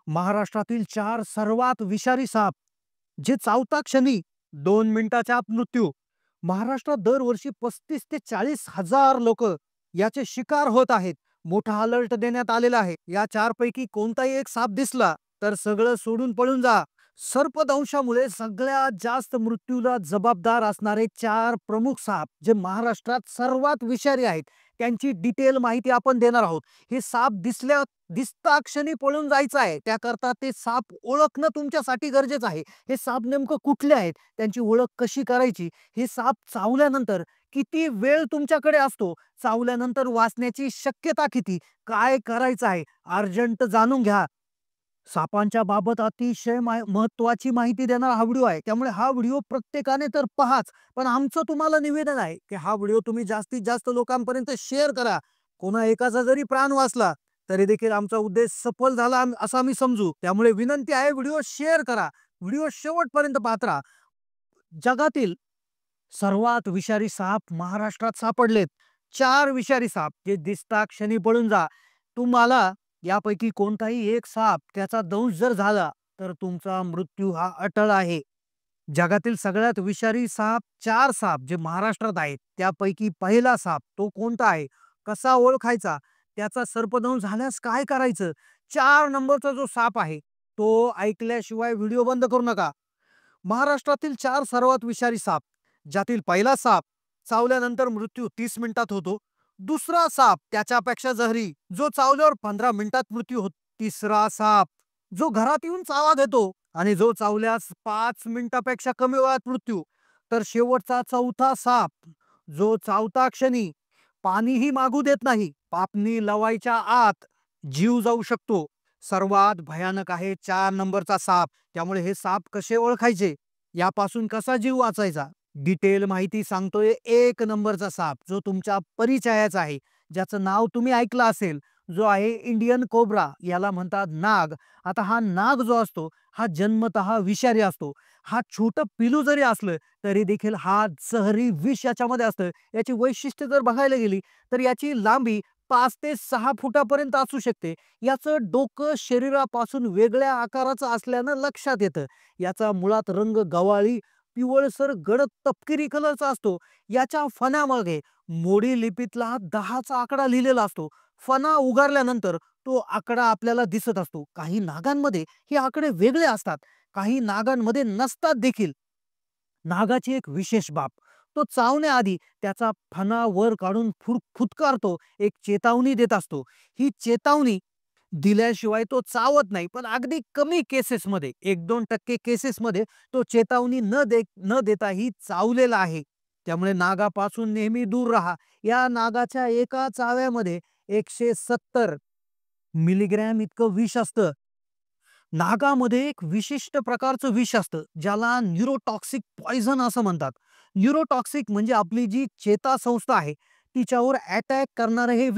महाराष्ट्रातील 4 सर्वात विषारी साप जे चावता क्षणी 2 मिनिटाच्या आत मृत्यू. महाराष्ट्रात दरवर्षी 35 ते 40 हजार लोक याचे शिकार होत आहेत. मोठा अलर्ट देण्यात आलेला आहे. या 4 पैकी कोणताही एक साप दिसला तर सगळं सोडून पळून जा. सर्पदंशामुळे सगळ्यात जास्त मृत्यूला जबाबदार असणारे 4 प्रमुख साप जे महाराष्ट्रात सर्वात विषारी आहेत, त्यांची डिटेल माहिती आपण देणार आहोत. हे साप दिसता क्षणी पळून जायचं आहे. त्याकरता ते साप ओळखणं तुमच्यासाठी गरजेचं आहे. हे साप नेमकं कुठले आहेत, त्यांची ओळख कशी करायची, हे साप चावल्यानंतर किती वेळ तुमच्याकडे असतो, चावल्यानंतर वाचण्याची शक्यता किती, काय करायचं आहे, अर्जंट जाणून घ्या. सापांच्या बाबत अतिशय महत्त्वाची माहिती देणारा हा व्हिडिओ आहे. त्यामुळे हा व्हिडिओ प्रत्येकाने तर पहाच. पण आमचं तुम्हाला निवेदन आहे की हा व्हिडिओ तुम्ही जास्तीत जास्त लोकांपर्यंत शेअर करा. कोणा एकाचा जरी प्राण वाचला तरी देखील आमचा उद्देश सफल झाला असं आम्ही समजू. त्यामुळे विनंती आहे, व्हिडिओ शेअर करा. व्हिडिओ शेवटपर्यंत पाहत राहा. जगातील सर्वात विषारी साप महाराष्ट्रात सापडलेत. 4 विषारी साप जे दिसता क्षणी पळून जा. तुम्हाला यापैकी कोणताही एक साप त्याचा दंश जर झाला तर तुमचा मृत्यू हा अटळ आहे. जगातील सगळ्यात विषारी साप 4 साप जे महाराष्ट्रात आहेत, त्यापैकी पहिला साप तो कोणता आहे, कसा ओळखायचा, त्याचा सर्पदंश झाल्यास काय करायचं, 4 नंबरचा जो साप आहे तो ऐकल्याशिवाय व्हिडिओ बंद करू नका. महाराष्ट्रातील 4 सर्वात विषारी साप, ज्यातील पहिला साप चावल्यानंतर मृत्यू 30 मिनिटात होतो. दुसरा साप त्याच्यापेक्षा जहरी, जो चावल्यावर 15 मिनिटात मृत्यू होतो. तिसरा साप जो घरात येऊन चावा घेतो आणि जो चावल्यास 5 मिनिटापेक्षा कमी वेळात मृत्यू. तर शेवटचा चौथा साप जो चावता क्षणी पाणीही मागू देत नाही, पापणी लवायच्या आत जीव जाऊ शकतो. सर्वात भयानक आहे 4 नंबरचा साप. त्यामुळे हे साप कसे ओळखायचे, यापासून कसा जीव वाचायचा, डिटेल माहिती सांगतोय. 1 नंबरचा साप जो तुमच्या परिचयाचा आहे, ज्याचं नाव तुम्ही ऐकलं असेल, जो आहे इंडियन कोब्रा, याला म्हणतात नाग. आता हा नाग जो असतो हा जन्मतः विषारी असतो. हा छोटं पिलू जरी असलं तरी देखील हा जहरी विष याच्यामध्ये असतं. याची वैशिष्ट्य जर बघायला गेली तर याची लांबी 5 ते 6 फुटापर्यंत असू शकते. याचं डोकं शरीरापासून वेगळ्या आकाराचं असल्यानं लक्षात येतं. याचा मुळात रंग गव्हाळी पिवळसर गडद तपकिरी कलरचा असतो. याच्या फण्यामागे मोडी लिपीतला 10चा आकडा लिहिलेला असतो. फणा उगारल्यानंतर तो आकडा आपल्याला दिसत असतो. काही नागांमध्ये हे आकडे वेगळे असतात, काही नागांमध्ये नसतात देखील. नागाची एक विशेष बाब, तो चावण्याआधी त्याचा फणा वर काढून फुटकारतो, एक चेतावणी देत असतो. ही चेतावणी दिल्याशिवाय तो चावत नाही. पण अगदी कमी केसेसमध्ये, 1-2% केसेसमध्ये तो चेतावणी न देताही चावलेला आहे. त्यामुळे नागापासून नेहमी दूर राहा. या नागाच्या एका चाव्यामध्ये 170 मिलीग्रॅम इतकं विष असतं. नागामध्ये एक विशिष्ट प्रकारचं विष असतं, ज्याला न्यूरोटॉक्सिक पॉइझन असं म्हणतात. न्यूरोटॉक्सिक म्हणजे आपली जी चेतासंस्था आहे तिच्यावर अटॅक करणारं हे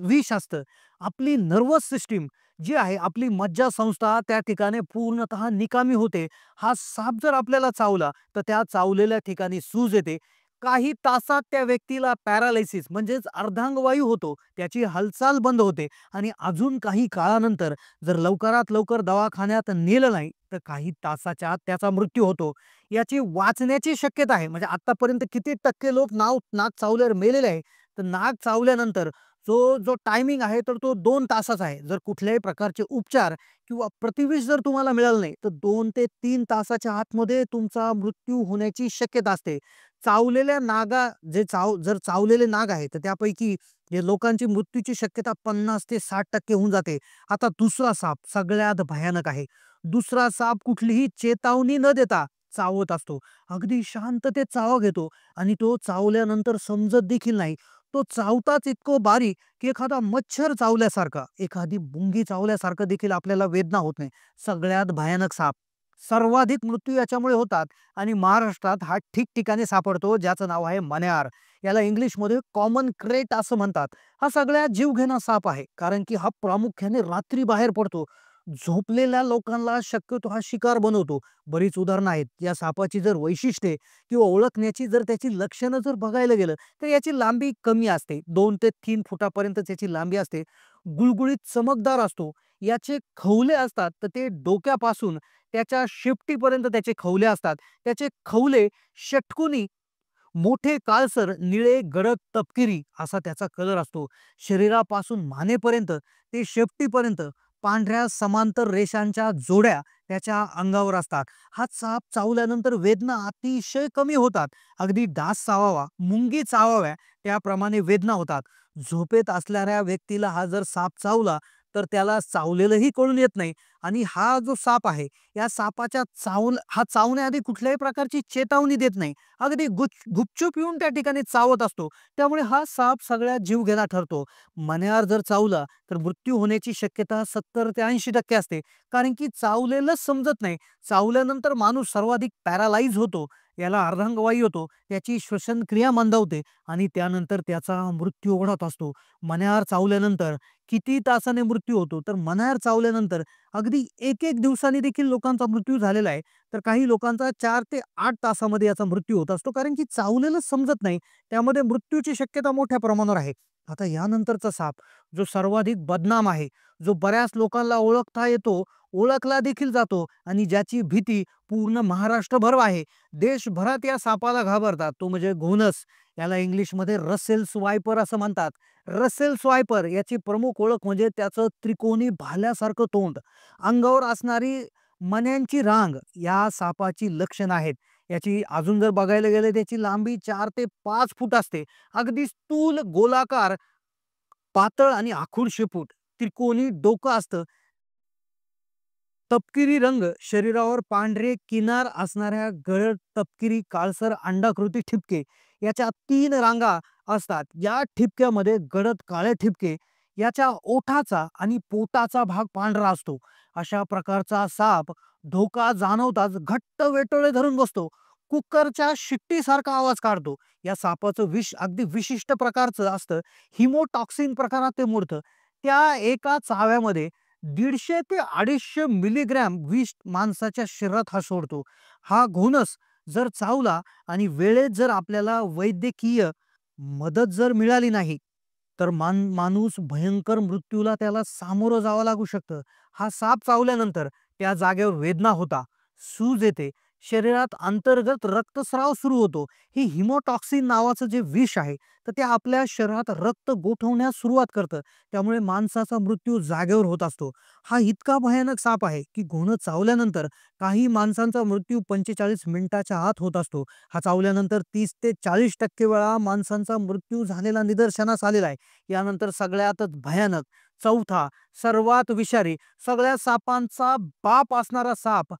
विष असतं. आपली नर्वस सिस्टीम जी आहे, आपली मज्जासंस्था त्या ठिकाणी पूर्णतः निकामी होते. हा साप जर आपल्याला चावला तर त्या चावलेल्या ठिकाणी सूज येते. काही तासात त्या व्यक्तीला पॅरालिसिस म्हणजेच अर्धांगवायू होतो, त्याची हालचाल बंद होते आणि अजून काही काळानंतर जर लवकरात लवकर दवाखान्यात नेलं नाही तर काही तासाच्या आत त्याचा मृत्यू होतो. याची वाचण्याची शक्यता आहे. म्हणजे आतापर्यंत किती टक्के लोक नाग चावल्यावर मेलेले आहे, तर नाग चावल्यानंतर जो टायमिंग आहे तर तो 2 तासाचा आहे. जर कुठल्याही प्रकारचे उपचार किंवा प्रतिविष जर तुम्हाला मिळालं नाही तर 2 ते 3 तासाच्या आतमध्ये तुमचा मृत्यू होण्याची शक्यता असते. चावलेल्या नागा जे जर चावलेले नाग आहेत तर त्यापैकी जे लोकांची मृत्यूची शक्यता 50 ते 60% होऊन जाते. आता दुसरा साप सगळ्यात भयानक आहे. दुसरा साप कुठलीही चेतावणी न देता चावत असतो. अगदी शांततेत चावा घेतो आणि तो चावल्यानंतर समजत देखील नाही. तो चावताच इतकं बारीक की एखादा मच्छर चावल्यासारखा, एखादी मुंगी चावल्यासारखं देखील आपल्याला वेदना होत नाही. सगळ्यात भयानक साप. सर्वाधिक मृत्यू याच्यामुळे होतात आणि महाराष्ट्रात हा ठिकठिकाणी सापडतो, ज्याचं नाव आहे मण्यार. याला इंग्लिशमध्ये कॉमन क्रेट असं म्हणतात. हा सगळ्यात जीवघेणा साप आहे, कारण की हा प्रामुख्याने रात्री बाहेर पडतो. झोपलेल्या लोकांना शक्यतो हा शिकार बनवतो. बरीच उदाहरणं आहेत. या सापाची जर वैशिष्ट्ये किंवा ओळखण्याची जर त्याची लक्षणं जर बघायला गेलं तर याची लांबी कमी असते. 2 ते 3 फुटापर्यंत त्याची लांबी असते. गुळगुळीत चमकदार असतो. याचे खवले असतात, तर ते डोक्यापासून त्याच्या शेपटीपर्यंत त्याचे खवले असतात. त्याचे खवले षटकोनी मोठे काळसर निळे गडद तपकिरी असा त्याचा कलर असतो. शरीरापासून मानेपर्यंत ते शेपटीपर्यंत पांढऱ्या समांतर रेषांच्या जोड्या त्याच्या अंगावर असतात. हा साप चावल्यानंतर वेदना अतिशय कमी होतात. अगदी डास चावावा, मुंगी चावाव्या त्याप्रमाणे वेदना होतात. झोपेत असणाऱ्या व्यक्तीला हा जर साप चावला तर त्याला चावलेलंही कळून येत नाही आणि हा जो साप आहे, या सापाच्या हा चावण्याआधी कुठल्याही प्रकारची चेतावणी देत नाही. अगदी गुपचूप येऊन त्या ठिकाणी चावत असतो. त्यामुळे हा साप सगळ्यात जीवघेणा ठरतो. मण्यावर जर चावला तर मृत्यू होण्याची शक्यता 70 ते 80% असते. कारण की चावलेलंच समजत नाही. चावल्यानंतर माणूस सर्वाधिक पॅरालाइज होतो. याला अर्धांगवायू होतो. त्याची श्वसनक्रिया मंदावते आणि त्यानंतर त्याचा मृत्यू ओढत असतो. मण्यावर चावल्यानंतर किती तासाने मृत्यू होतो, तर मण्यावर चावल्यानंतर अगदी 1-1 दिवसांनी देखील लोकांचा मृत्यू झालेला आहे. तर काही लोकांचा 4 ते 8 तासामध्ये याचा मृत्यू होत असतो. कारण की चावलेलंच समजत नाही. त्यामध्ये मृत्यूची शक्यता मोठ्या प्रमाणावर आहे. आता यानंतरचा साप जो सर्वाधिक बदनाम आहे, जो बऱ्याच लोकांना ओळखता येतो, ओळखला देखील जातो आणि ज्याची भीती पूर्ण महाराष्ट्रभर आहे. देशभरात या सापाला घाबरतात. तो म्हणजे घोणस. याला इंग्लिशमध्ये रसेल्स वायपर असं म्हणतात. रसेल्स वायपर याची प्रमुख ओळख म्हणजे त्याचं त्रिकोणी भाल्यासारखं तोंड, अंगावर असणारी मण्यांची रांग या सापाची लक्षणं आहेत. याची अजून जर बघायला गेलं त्याची लांबी 4 ते 5 फूट असते. अगदी स्थूल, गोलाकार, पातळ आणि आखूड शेपूट, त्रिकोणी डोकं असतं. तपकिरी रंग, शरीरावर पांढरे किनार असणाऱ्या गडद तपकिरी काळसर अंडाकृती ठिपके याच्या 3 रांगा असतात. या ठिपक्यामध्ये गडद काळे ठिपके, याच्या ओठाचा आणि पोटाचा भाग पांढरा असतो. अशा प्रकारचा साप धोका जाणवताच घट्ट वेटोळे धरून बसतो. कुकरच्या शिट्टीसारखा आवाज काढतो. या सापाचं विष अगदी विशिष्ट प्रकारचं असतं. हिमोटॉक्सिन प्रकारात ते मोडतं. त्या एका चाव्यामध्ये 150 ते 250 मिलीग्रॅम विष माणसाच्या शरीरात हा सोडतो. हा घोणस जर चावला आणि वेळेत जर आपल्याला वैद्यकीय मदत जर मिळाली नाही, तर माणूस भयंकर मृत्यूला त्याला सामोरं जावं लागू शकतं. हा साप चावल्यानंतर त्या जागेवर वेदना होता, सूज येते, शरीरात अंतर्गत रक्तस्राव सुरू होतो. ही हिमोटॉक्सिन नावाचं जे विष आहे, तर ते आपल्या शरीरात रक्त गोठवण्यास सुरुवात करतं. त्यामुळे माणसाचा मृत्यू जागेवर होत असतो. हा इतका भयानक साप आहे, की घोणं चावल्यानंतर काही माणसांचा मृत्यू 45 मिनिटाच्या आत होत असतो. हा चावल्यानंतर 30 ते 40% वेळा माणसांचा मृत्यू झालेला निदर्शनास आलेला आहे. यानंतर सगळ्यातच भयानक चौथा, सर्वात विषारी, सगळ्या सापांचा बाप असणारा साप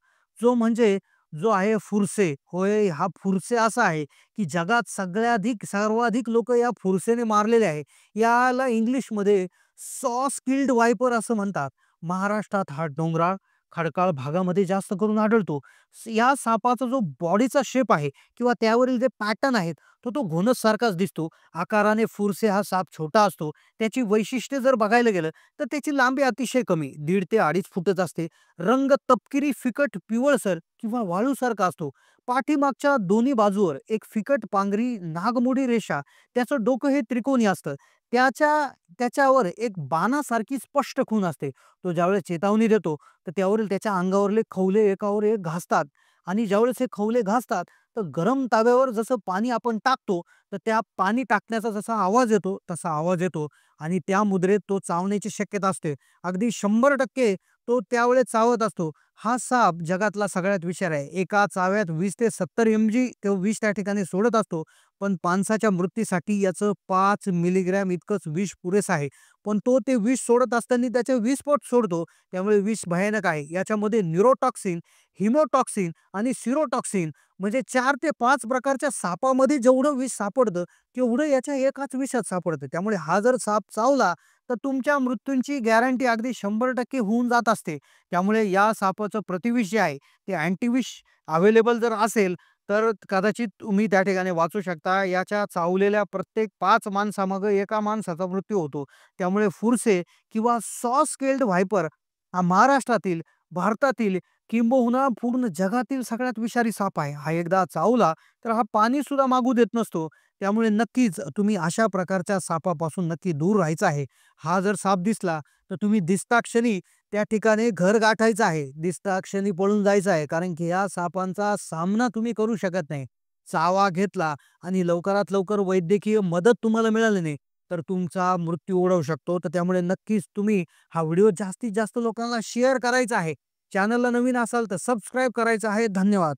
जो आहे फुरसे. होय, हा फुरसे असा आहे, की जगात सर्वाधिक लोकं या फुरसेने मारलेले आहे. याला इंग्लिशमध्ये सॉस किल्ड वाइपर असं म्हणतात. महाराष्ट्रात हा डोंगराळ, खडकाळ भागामध्ये जास्त करून आढळतो. या सापाचा जो बॉडीचा शेप आहे किंवा त्यावरील जे पॅटर्न आहेत, तो घोणससारखाच दिसतो. आकाराने फुरसे हा साप छोटा असतो. त्याची वैशिष्ट्ये जर बघायला गेलं, तर त्याची लांबी अतिशय कमी 1.5 ते 2.5 फुटच असते. रंग तपकिरी फिकट पिवळसर किंवा वाळूसारखा असतो. पाठीमागच्या दोन्ही बाजूवर एक फिकट पांढरी नागमोडी रेषा, त्याचं डोकं हे त्रिकोणी असतं. त्याच्यावर एक बाणासारखी स्पष्ट खूण असते. तो ज्यावेळेस चेतावणी देतो, तर त्यावरील त्याच्या अंगावरले खवले एकावर एक घासतात आणि ज्यावेळेस हे खवले घासतात, तर गरम ताव्यावर जसं पाणी आपण टाकतो, तर त्या पाणी टाकण्याचा जसा आवाज येतो, तसा आवाज येतो आणि त्या मुद्रेत तो चावण्याची शक्यता असते. अगदी 100% तो त्यावेळेस चावत असतो. हा साप जगातला सगळ्यात विषारी आहे. एका चाव्यात 20 ते 70 एमजी तो विष त्या ठिकाणी सोडत असतो. पण माणसाच्या मृत्यूसाठी याचं 5 मिलीग्रॅम इतकंच विष पुरेसं आहे. पण तो ते विष सोडत असताना त्याचे 20 पट सोडतो. त्यामुळे विष भयानक आहे. याच्यामध्ये न्यूरोटॉक्सिन, हिमोटॉक्सिन आणि सिरोटॉक्सिन म्हणजे 4 ते 5 प्रकारच्या सापामध्ये जेवढं विष सापडतं, तेवढं याच्या एकाच विषात सापडतं. त्यामुळे हा जर साप चावला, तर तुमच्या मृत्यूची गॅरंटी अगदी 100% होऊन जात असते. त्यामुळे या सापाचं प्रतिविष जे आहे, ते अँटीविष अवेलेबल जर असेल, तर कदाचित तुम्ही त्या ठिकाणी वाचू शकता. याच्या चावलेल्या प्रत्येक 5 माणसामागे एका माणसाचा मृत्यू होतो. त्यामुळे फुरसे किंवा सॉ स्केल्ड व्हायपर हा महाराष्ट्रातील, भारतातील किंबहुना पूर्ण जगातील सगळ्यात विषारी साप आहे. हा एकदा चावला तर हा पाणीसुद्धा मागू देत नसतो. त्यामुळे नक्कीच तुम्ही अशा प्रकारच्या सापापासून नक्की दूर राहायचं आहे. हा जर साप दिसला तर तुम्ही दिसता क्षणी त्या ठिकाणी घर गाठायचं आहे. दिसता क्षणी पळून जायचं आहे. कारण की या सापांचा सामना तुम्ही करू शकत नाही. चावा घेतला आणि लवकरात लवकर वैद्यकीय मदत तुम्हाला मिळाली नाही, तर तुमचा मृत्यू ओढवू शकतो. तर त्यामुळे नक्कीच तुम्ही हा व्हिडिओ जास्तीत जास्त लोकांना शेअर करायचा आहे. चॅनलला नवीन असाल तर सबस्क्राईब करायचं आहे. धन्यवाद.